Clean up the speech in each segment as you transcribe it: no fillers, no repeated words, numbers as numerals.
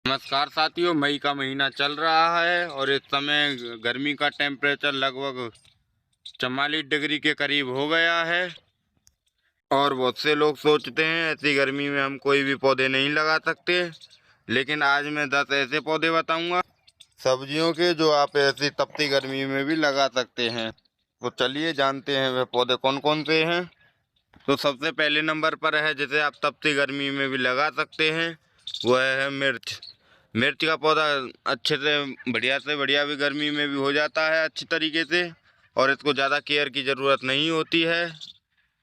नमस्कार साथियों, मई का महीना चल रहा है और इस समय गर्मी का टेम्परेचर लगभग 44 डिग्री के करीब हो गया है। और बहुत से लोग सोचते हैं ऐसी गर्मी में हम कोई भी पौधे नहीं लगा सकते, लेकिन आज मैं 10 ऐसे पौधे बताऊंगा सब्जियों के जो आप ऐसी तपती गर्मी में भी लगा सकते हैं। तो चलिए जानते हैं वे पौधे कौन कौन से हैं। तो सबसे पहले नंबर पर है जिसे आप तपती गर्मी में भी लगा सकते हैं, वह है मिर्च। मिर्च का पौधा अच्छे से बढ़िया भी गर्मी में भी हो जाता है अच्छी तरीके से, और इसको ज़्यादा केयर की ज़रूरत नहीं होती है।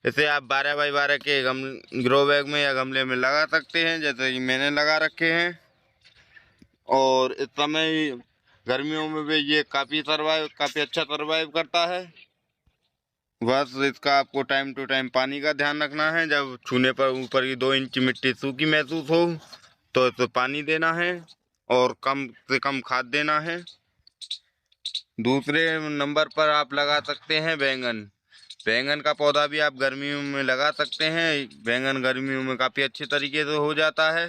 इसे आप 12x12 के ग्रो बैग में या गमले में लगा सकते हैं, जैसे कि मैंने लगा रखे हैं। और इस समय गर्मियों में भी ये काफ़ी अच्छा सर्वाइव करता है। बस इसका आपको टाइम टू टाइम पानी का ध्यान रखना है। जब छूने पर ऊपर की 2 इंच मिट्टी सूखी महसूस हो तो इसे पानी देना है और कम से कम खाद देना है। दूसरे नंबर पर आप लगा सकते हैं बैंगन। बैंगन का पौधा भी आप गर्मियों में लगा सकते हैं। बैंगन गर्मियों में काफ़ी अच्छे तरीके से हो जाता है।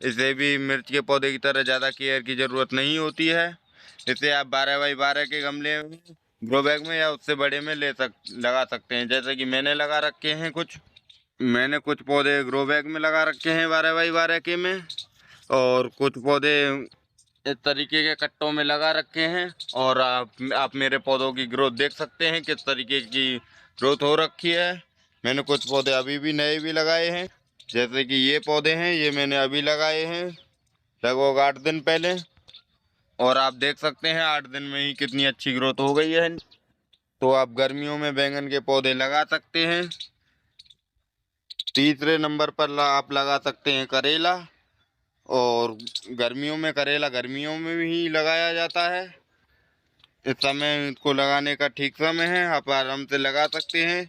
इसे भी मिर्च के पौधे की तरह ज़्यादा केयर की ज़रूरत नहीं होती है। इसे आप 12x12 के गमले में, ग्रो बैग में या उससे बड़े में लगा सकते हैं, जैसे कि मैंने कुछ पौधे ग्रो बैग में लगा रखे हैं 12x12 के में, और कुछ पौधे इस तरीके के कट्टों में लगा रखे हैं। और आप मेरे पौधों की ग्रोथ देख सकते हैं किस तरीके की ग्रोथ हो रखी है। मैंने कुछ पौधे अभी भी नए भी लगाए हैं, जैसे कि ये पौधे हैं, ये मैंने अभी लगाए हैं लगभग 8 दिन पहले, और आप देख सकते हैं 8 दिन में ही कितनी अच्छी ग्रोथ हो गई है। तो आप गर्मियों में बैंगन के पौधे लगा सकते हैं। तीसरे नंबर पर आप लगा सकते हैं करेला। और गर्मियों में भी लगाया जाता है। इस समय इसको लगाने का ठीक समय है, आप आराम से लगा सकते हैं।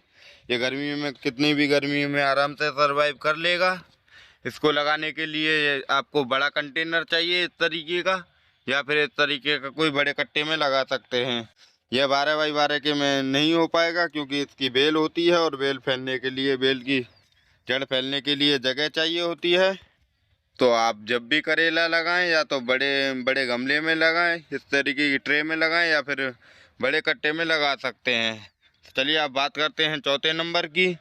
ये गर्मी में कितनी भी गर्मी में आराम से सरवाइव कर लेगा। इसको लगाने के लिए आपको बड़ा कंटेनर चाहिए इस तरीके का, या फिर इस तरीके का कोई बड़े कट्टे में लगा सकते हैं। यह 12x12 के में नहीं हो पाएगा, क्योंकि इसकी बेल होती है और बेल की जड़ फैलने के लिए जगह चाहिए होती है। तो आप जब भी करेला लगाएं या तो बड़े बड़े गमले में लगाएं, इस तरीके की ट्रे में लगाएं, या फिर बड़े कट्टे में लगा सकते हैं। चलिए आप बात करते हैं चौथे नंबर की।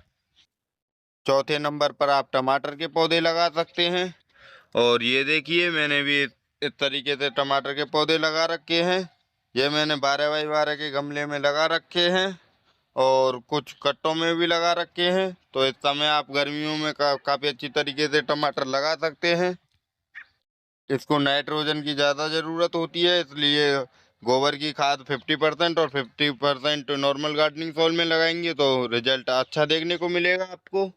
चौथे नंबर पर आप टमाटर के पौधे लगा सकते हैं। और ये देखिए, मैंने भी इस तरीके से टमाटर के पौधे लगा रखे हैं। ये मैंने 12x12 के गमले में लगा रखे हैं और कुछ कट्टों में भी लगा रखे हैं। तो इस समय आप गर्मियों में काफ़ी अच्छी तरीके से टमाटर लगा सकते हैं। इसको नाइट्रोजन की ज़्यादा ज़रूरत होती है, इसलिए गोबर की खाद 50% और 50% नॉर्मल गार्डनिंग सॉइल में लगाएंगे तो रिजल्ट अच्छा देखने को मिलेगा आपको।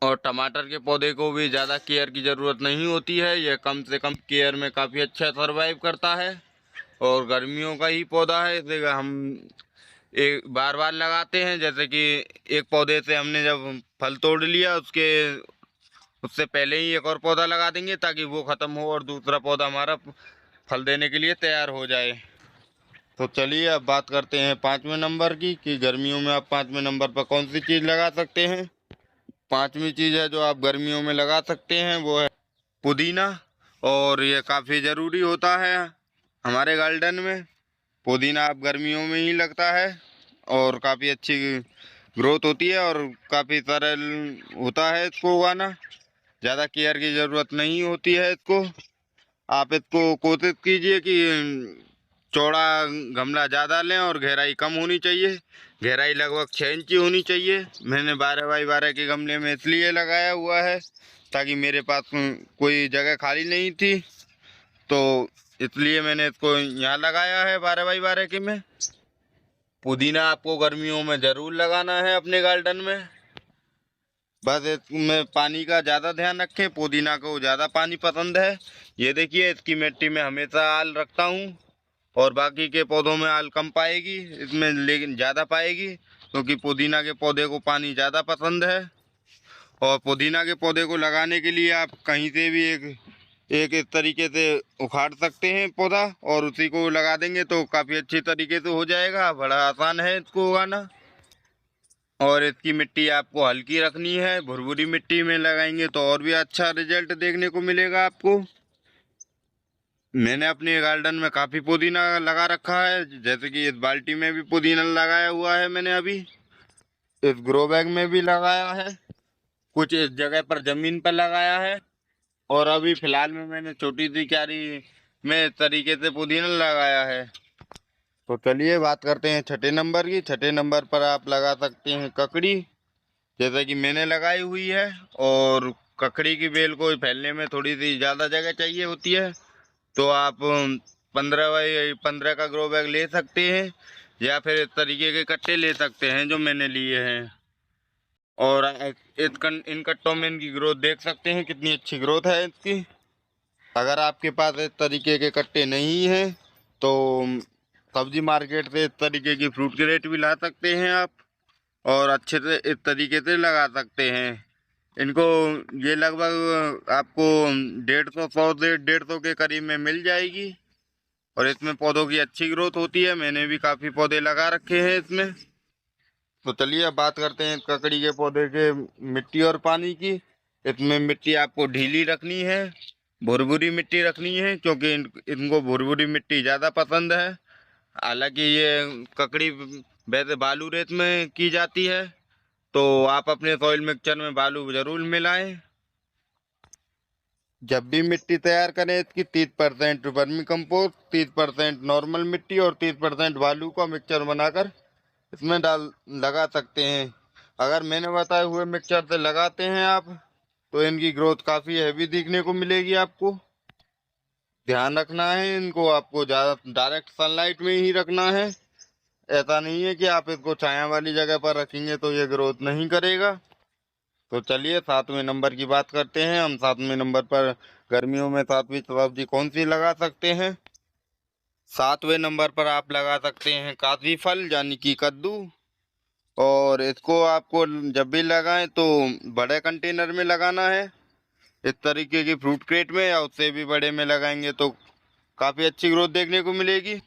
और टमाटर के पौधे को भी ज़्यादा केयर की ज़रूरत नहीं होती है, यह कम से कम केयर में काफ़ी अच्छा सर्वाइव करता है। और गर्मियों का ही पौधा है, इसे हम एक बार बार लगाते हैं। जैसे कि एक पौधे से हमने जब फल तोड़ लिया, उससे पहले ही एक और पौधा लगा देंगे ताकि वो ख़त्म हो और दूसरा पौधा हमारा फल देने के लिए तैयार हो जाए। तो चलिए अब बात करते हैं 5वें नंबर की, कि गर्मियों में आप 5वें नंबर पर कौन सी चीज़ लगा सकते हैं। 5वीं चीज़ है जो आप गर्मियों में लगा सकते हैं, वो है पुदीना। और ये काफ़ी ज़रूरी होता है हमारे गार्डन में। पुदीना आप गर्मियों में ही लगता है और काफ़ी अच्छी ग्रोथ होती है और काफ़ी सरल होता है इसको उगाना। ज़्यादा केयर की ज़रूरत नहीं होती है इसको। आप इसको कोशिश कीजिए कि चौड़ा गमला ज़्यादा लें और गहराई कम होनी चाहिए। गहराई लगभग 6 इंच की होनी चाहिए। मैंने 12x12 के गमले में इसलिए लगाया हुआ है ताकि मेरे पास कोई जगह खाली नहीं थी, तो इसलिए मैंने इसको यहाँ लगाया है 12x12 के में। पुदीना आपको गर्मियों में ज़रूर लगाना है अपने गार्डन में। बस इसमें पानी का ज़्यादा ध्यान रखें, पुदीना को ज़्यादा पानी पसंद है। ये देखिए, इसकी मिट्टी में हमेशा आल रखता हूँ और बाकी के पौधों में आल कम पाएगी, इसमें लेकिन ज़्यादा पाएगी, क्योंकि पुदीना के पौधे को पानी ज़्यादा पसंद है। और पुदीना के पौधे को लगाने के लिए आप कहीं से भी एक एक इस तरीके से उखाड़ सकते हैं पौधा, और उसी को लगा देंगे तो काफ़ी अच्छी तरीके से हो जाएगा। बड़ा आसान है इसको उगाना। और इसकी मिट्टी आपको हल्की रखनी है, भुरभुरी मिट्टी में लगाएंगे तो और भी अच्छा रिजल्ट देखने को मिलेगा आपको। मैंने अपने गार्डन में काफ़ी पुदीना लगा रखा है, जैसे कि इस बाल्टी में भी पुदीना लगाया हुआ है मैंने अभी, इस ग्रो बैग में भी लगाया है, कुछ इस जगह पर ज़मीन पर लगाया है, और अभी फिलहाल में मैंने छोटी सी क्यारी में इस तरीके से पुदीना लगाया है। तो चलिए बात करते हैं छठे नंबर की। छठे नंबर पर आप लगा सकते हैं ककड़ी, जैसे कि मैंने लगाई हुई है। और ककड़ी की बेल को फैलने में थोड़ी सी ज़्यादा जगह चाहिए होती है, तो आप 15x15 का ग्रो बैग ले सकते हैं, या फिर इस तरीके के कट्टे ले सकते हैं जो मैंने लिए हैं। और इन कट्टों में इनकी ग्रोथ देख सकते हैं, कितनी अच्छी ग्रोथ है इसकी। अगर आपके पास इस तरीके के कट्टे नहीं हैं तो सब्जी मार्केट से इस तरीके की फ्रूट क्रेट भी ला सकते हैं आप, और अच्छे से इस तरीके से लगा सकते हैं इनको। ये लगभग आपको 150 से 150 के करीब में मिल जाएगी, और इसमें पौधों की अच्छी ग्रोथ होती है। मैंने भी काफ़ी पौधे लगा रखे हैं इसमें। तो चलिए अब बात करते हैं ककड़ी के पौधे के मिट्टी और पानी की। इसमें मिट्टी आपको ढीली रखनी है, भुरभुरी मिट्टी रखनी है, क्योंकि इनको भुरभुरी मिट्टी ज़्यादा पसंद है। हालांकि ये ककड़ी वैसे बालू रेत में की जाती है, तो आप अपने सॉइल मिक्सचर में बालू ज़रूर मिलाएं। जब भी मिट्टी तैयार करें इसकी 30% वर्मी कंपोस्ट, 30% नॉर्मल मिट्टी और 30% बालू का मिक्सचर बनाकर इसमें डाल लगा सकते हैं। अगर मैंने बताए हुए मिक्सचर से लगाते हैं आप, तो इनकी ग्रोथ काफ़ी हैवी दिखने को मिलेगी आपको। ध्यान रखना है इनको, आपको ज़्यादा डायरेक्ट सनलाइट में ही रखना है। ऐसा नहीं है कि आप इसको छाया वाली जगह पर रखेंगे तो ये ग्रोथ नहीं करेगा। तो चलिए 7वें नंबर की बात करते हैं हम। 7वें नंबर पर गर्मियों में 7वीं सब्जी कौन सी लगा सकते हैं। 7वें नंबर पर आप लगा सकते हैं काशी फल यानी कि कद्दू। और इसको आपको जब भी लगाएं तो बड़े कंटेनर में लगाना है, इस तरीके की फ्रूट क्रेट में, या उससे भी बड़े में लगाएंगे तो काफ़ी अच्छी ग्रोथ देखने को मिलेगी।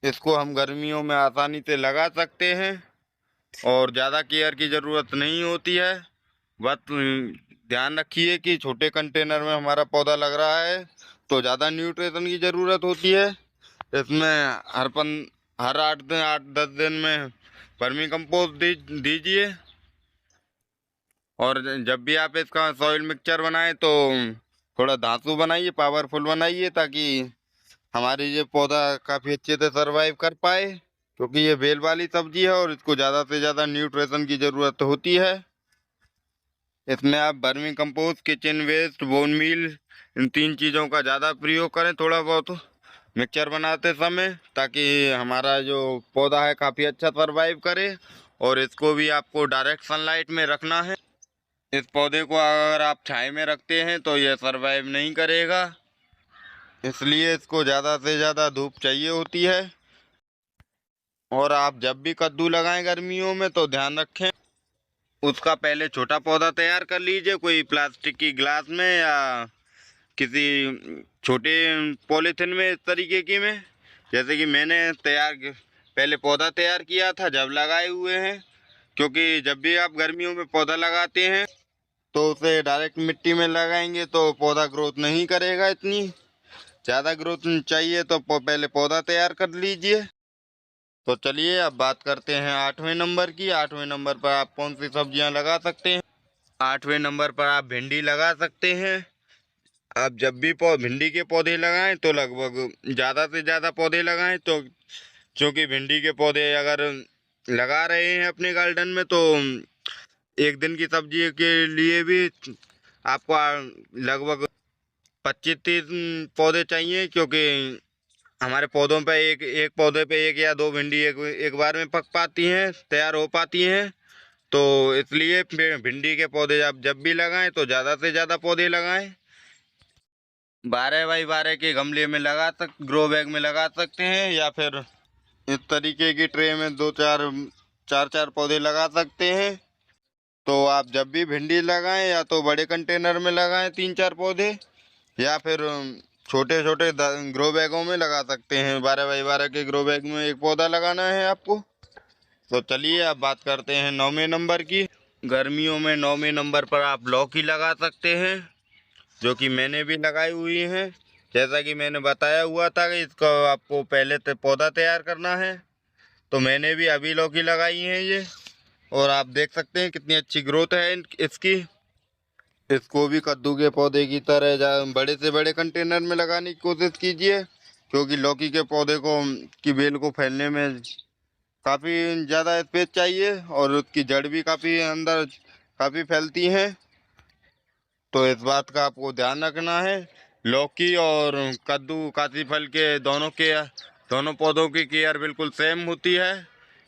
इसको हम गर्मियों में आसानी से लगा सकते हैं, और ज़्यादा केयर की ज़रूरत नहीं होती है। बस ध्यान रखिए कि छोटे कंटेनर में हमारा पौधा लग रहा है तो ज़्यादा न्यूट्रिशन की ज़रूरत होती है। इसमें हर 8-10 दिन में वर्मी कंपोस्ट दीजिए। और जब भी आप इसका सॉइल मिक्सचर बनाएं तो थोड़ा धांसू बनाइए, पावरफुल बनाइए, ताकि हमारी ये पौधा काफ़ी अच्छे से सरवाइव कर पाए, क्योंकि ये बेल वाली सब्जी है और इसको ज़्यादा से ज़्यादा न्यूट्रिशन की ज़रूरत होती है। इसमें आप vermicompost, kitchen waste, bone meal, इन 3 चीज़ों का ज़्यादा प्रयोग करें थोड़ा बहुत मिक्सचर बनाते समय, ताकि हमारा जो पौधा है काफ़ी अच्छा सरवाइव करे। और इसको भी आपको डायरेक्ट सनलाइट में रखना है। इस पौधे को अगर आप छाया में रखते हैं तो यह सरवाइव नहीं करेगा, इसलिए इसको ज़्यादा से ज़्यादा धूप चाहिए होती है। और आप जब भी कद्दू लगाएं गर्मियों में तो ध्यान रखें उसका पहले छोटा पौधा तैयार कर लीजिए, कोई प्लास्टिक की ग्लास में या किसी छोटे पॉलीथिन में, इस तरीके की में, जैसे कि मैंने पहले पौधा तैयार किया था जब लगाए हुए हैं। क्योंकि जब भी आप गर्मियों में पौधा लगाते हैं तो उसे डायरेक्ट मिट्टी में लगाएंगे तो पौधा ग्रोथ नहीं करेगा। इतनी ज़्यादा ग्रोथ चाहिए तो पहले पौधा तैयार कर लीजिए। तो चलिए अब बात करते हैं 8वें नंबर की। 8वें नंबर पर आप कौन सी सब्जियां लगा सकते हैं। 8वें नंबर पर आप भिंडी लगा सकते हैं। आप जब भी भिंडी के पौधे लगाएं तो लगभग ज़्यादा से ज़्यादा पौधे लगाएं, तो क्योंकि भिंडी के पौधे अगर लगा रहे हैं अपने गार्डन में तो एक दिन की सब्जी के लिए भी आपको लगभग 25-30 पौधे चाहिए, क्योंकि हमारे पौधों पे एक पौधे पे एक या दो भिंडी एक बार में पक पाती हैं, तैयार हो पाती हैं। तो इसलिए भिंडी के पौधे आप जब भी लगाएं तो ज़्यादा से ज़्यादा पौधे लगाएं। 12x12 के गमले में ग्रो बैग में लगा सकते हैं, या फिर इस तरीके की ट्रे में 4 पौधे लगा सकते हैं। तो आप जब भी भिंडी लगाएं या तो बड़े कंटेनर में लगाएं 3-4 पौधे, या फिर छोटे छोटे ग्रो बैगों में लगा सकते हैं। 12x12 के ग्रो बैग में एक पौधा लगाना है आपको। तो चलिए अब बात करते हैं 9वें नंबर की। गर्मियों में 9वें नंबर पर आप लौकी लगा सकते हैं, जो कि मैंने भी लगाई हुई हैं। जैसा कि मैंने बताया हुआ था कि इसका आपको पहले पौधा तैयार करना है। तो मैंने भी अभी लौकी लगाई है ये, और आप देख सकते हैं कितनी अच्छी ग्रोथ है इसकी। इसको भी कद्दू के पौधे की तरह बड़े से बड़े कंटेनर में लगाने की कोशिश कीजिए, क्योंकि लौकी के पौधे को की बेल को फैलने में काफ़ी ज़्यादा स्पेस चाहिए, और उसकी जड़ भी काफ़ी अंदर काफ़ी फैलती हैं। तो इस बात का आपको ध्यान रखना है। लौकी और कद्दू काशी फल के दोनों पौधों की केयर बिल्कुल सेम होती है।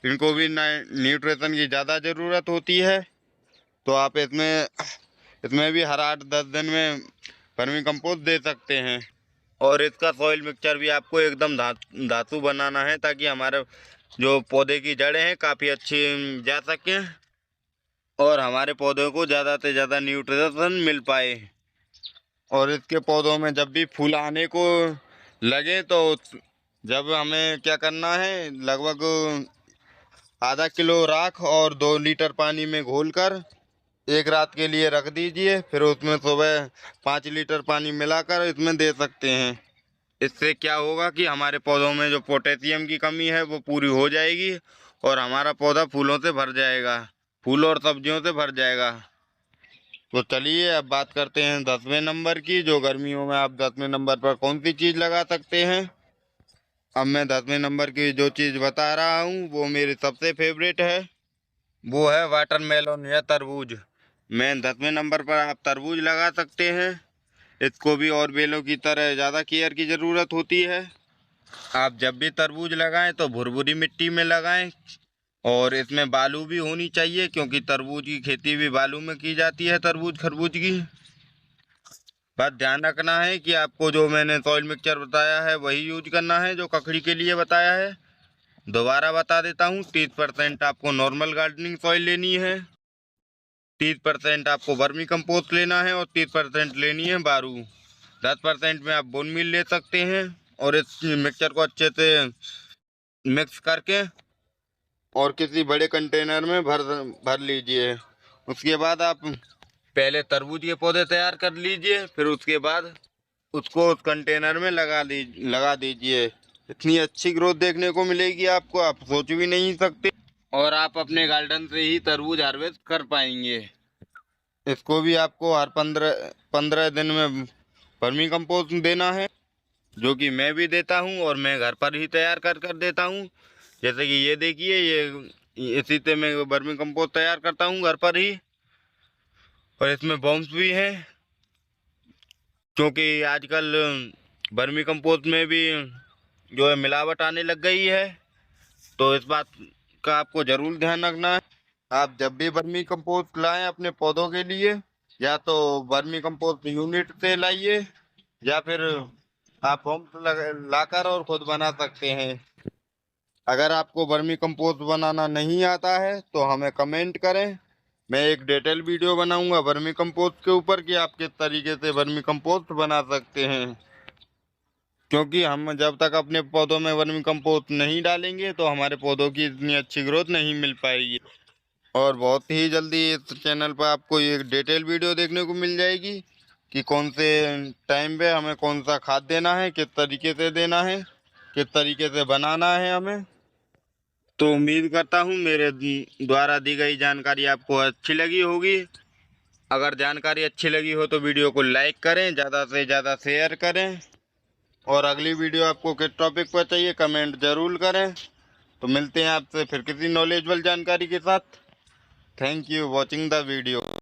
इनको भी न्यूट्रिशन की ज़्यादा ज़रूरत होती है। तो आप इसमें भी हर 8-10 दिन में वर्मी कंपोस्ट दे सकते हैं। और इसका सॉइल मिक्सचर भी आपको एकदम धातु बनाना है, ताकि हमारे जो पौधे की जड़ें हैं काफ़ी अच्छी जा सकें और हमारे पौधों को ज़्यादा से ज़्यादा न्यूट्रिशन मिल पाए। और इसके पौधों में जब भी फूल आने को लगे तो जब हमें क्या करना है, लगभग आधा किलो राख और 2 लीटर पानी में घोलकर एक रात के लिए रख दीजिए। फिर उसमें सुबह 5 लीटर पानी मिलाकर इसमें दे सकते हैं। इससे क्या होगा कि हमारे पौधों में जो पोटेशियम की कमी है वो पूरी हो जाएगी, और हमारा पौधा फूलों से भर जाएगा, फूल और सब्जियों से भर जाएगा। तो चलिए अब बात करते हैं 10वें नंबर की, जो गर्मियों में आप 10वें नंबर पर कौन सी चीज़ लगा सकते हैं। अब मैं 10वें नंबर की जो चीज़ बता रहा हूँ वो मेरी सबसे फेवरेट है, वो है वाटरमेलन या तरबूज। मैं 10वें नंबर पर आप तरबूज लगा सकते हैं। इसको भी और बेलों की तरह ज़्यादा केयर की ज़रूरत होती है। आप जब भी तरबूज लगाएं तो भुरभुरी मिट्टी में लगाएं, और इसमें बालू भी होनी चाहिए, क्योंकि तरबूज की खेती भी बालू में की जाती है, तरबूज खरबूज की। बस ध्यान रखना है कि आपको जो मैंने सॉइल मिक्सचर बताया है वही यूज करना है जो ककड़ी के लिए बताया है। दोबारा बता देता हूँ, 30% आपको नॉर्मल गार्डनिंग सॉइल लेनी है, 30% आपको वर्मी कंपोस्ट लेना है, और 30% लेनी है बारू। 10% में आप बोन मील ले सकते हैं, और इस मिक्सचर को अच्छे से मिक्स करके और किसी बड़े कंटेनर में भर लीजिए। उसके बाद आप पहले तरबूज के पौधे तैयार कर लीजिए, फिर उसके बाद उसको उस कंटेनर में लगा दीजिए। इतनी अच्छी ग्रोथ देखने को मिलेगी आपको, आप सोच भी नहीं सकते, और आप अपने गार्डन से ही तरबूज हार्वेस्ट कर पाएंगे। इसको भी आपको हर 15 दिन में वर्मी कंपोस्ट देना है, जो कि मैं भी देता हूँ, और मैं घर पर ही तैयार कर देता हूँ। जैसे कि ये देखिए, ये इसी से मैं वर्मी कंपोस्ट तैयार करता हूँ घर पर ही। और इसमें बॉम्ब्स भी हैं, क्योंकि आजकल वर्मी कंपोस्ट में भी जो है मिलावट आने लग गई है। तो इस बात का आपको ज़रूर ध्यान रखना है। आप जब भी वर्मी कंपोस्ट लाएं अपने पौधों के लिए, या तो वर्मी कंपोस्ट यूनिट से लाइए, या फिर आप होम लाकर और खुद बना सकते हैं। अगर आपको वर्मी कंपोस्ट बनाना नहीं आता है तो हमें कमेंट करें, मैं एक डिटेल वीडियो बनाऊंगा वर्मी कंपोस्ट के ऊपर कि आप किस तरीके से वर्मी कंपोस्ट बना सकते हैं। क्योंकि हम जब तक अपने पौधों में वर्मी कंपोस्ट नहीं डालेंगे तो हमारे पौधों की इतनी अच्छी ग्रोथ नहीं मिल पाएगी। और बहुत ही जल्दी इस चैनल पर आपको एक डिटेल वीडियो देखने को मिल जाएगी कि कौन से टाइम पे हमें कौन सा खाद देना है, किस तरीके से देना है, किस तरीके से बनाना है हमें। तो उम्मीद करता हूँ मेरे द्वारा दी गई जानकारी आपको अच्छी लगी होगी। अगर जानकारी अच्छी लगी हो तो वीडियो को लाइक करें, ज़्यादा से ज़्यादा शेयर करें, और अगली वीडियो आपको किस टॉपिक पर चाहिए कमेंट ज़रूर करें। तो मिलते हैं आपसे फिर किसी नॉलेजेबल जानकारी के साथ। Thank you watching the video.